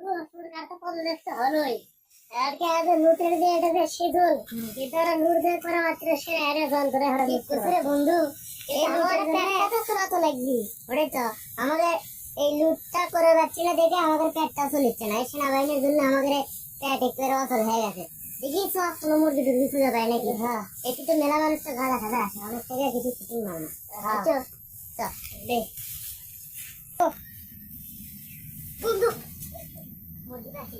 সরকার তো পদত্যাগ তো হলোই আজকে আজ লুটের দিয়ে এটা যে শিজুল ভিতরে লুট দিয়ে করে মাত্র সে আরে যন্ত্রে হারা মিস্ত্রি বন্ধু এই আমাদের পেটটা তো চলাতো লাগবি ওরে তো আমাদের এই লুটটা করে যাচ্ছি না দেখে আমাদের পেটটা চলিচ্ছে না এই সেনাবাহিনীর জন্য আমাদের পেট একটু অচল হয়ে গেছে দেখি সব কোনো মুরগি টুরগি খুঁজে পায় নাকি হ্যাঁ একটু তো মেলা মানুষ তো গাঁদা খাদা আসে অনেক থেকে কিছু ফিটিং মারো বুঝছো তো দে বন্ধু মুরগি পাখি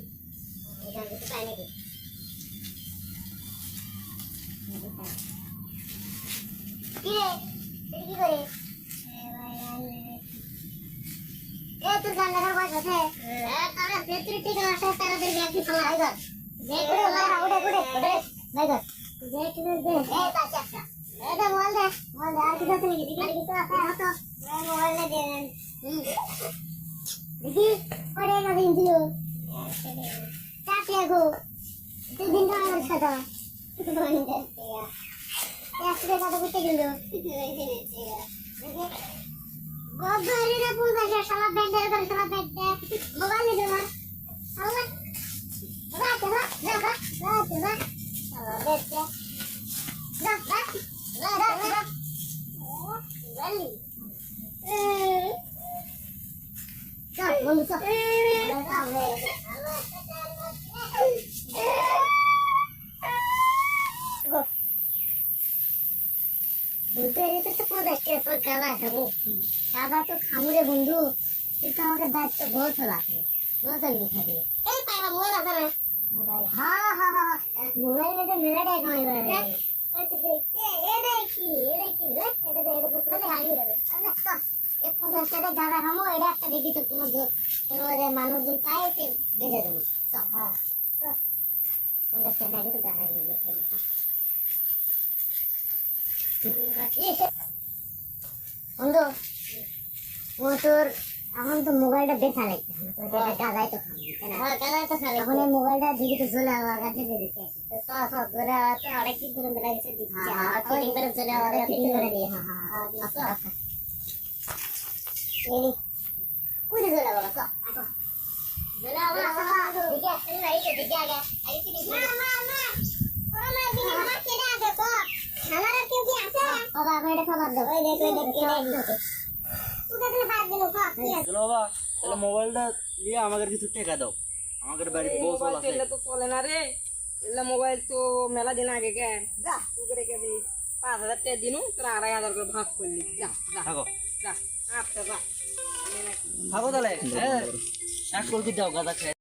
এটা কিছু পাই নাকি কি রে তুই কি করে এ তোর জানলার বয়স আছে তারা ভেতরে ঠিক আছে তারা দেখবি একটু ফলা হয়ে গেল যে করে মারা উড়ে উড়ে উড়ে হয়ে গেল যে কি দে এ পাঁচ একটা এটা বল দে আর কিছু আছে নাকি দেখি কিছু আছে হতো মোবাইল দে দেখি পরে না দিন দিও চাপিয়ে গো তুই দিন আমার সাথে বন্ধ দিয়া একটু কথা বলতে গেল গবরের পূজা শালা ব্যান্ডের করে শালা ব্যান্ড মোবাইলে দেওয়া শালা রাত রাত রাত রাত রাত শালা ব্যান্ড রাত রাত রাত রাত ওয়ালি চল বন্ধু চল সাদা তো খামুরে বন্ধু কিন্তু আমাকে দায়িত্ব বহুত লাগে বহুত লিখে এই পাইবা মোবাইল আছে না মোবাইল হ্যাঁ হ্যাঁ হ্যাঁ মোবাইলে তো মেলা টাকা কামাই করে আচ্ছা দেখতে এটা কি এটা তো খালি হারিয়ে যাবে আচ্ছা এক 50 টাকা গাড়া খামো এটা একটা দেখি তো তোমাদের মানুষজন পায় ওকে বেঁধে দেবো তো হ্যাঁ তো 50 টাকা দেখি তো গাড়া গেল বন্ধু ও তোর এখন তো মোবাইলটা বেচা লাগছে গাজাই তো খাবো এখন এই মোবাইলটা দিকে তো চলে আমার কাছে দিয়ে দিতে অনেক দিন ধরে মেলা গেছে চলে আমাদের করে দিয়ে উঠে চলে বাবা মোবাইলটা দিয়ে আমাকে কিছু টাকা দাও আমাদের বাড়ির বউ আছে তো চলে না রে এলা মোবাইল তো মেলা দিন আগে কে যা তুই রেখে দে 5000 টাকা দিনু তোরা 2500 করে ভাগ করলি যা যা থাকো যা আচ্ছা যা থাকো তাহলে হ্যাঁ এক কলকি দাও গাদা খেয়ে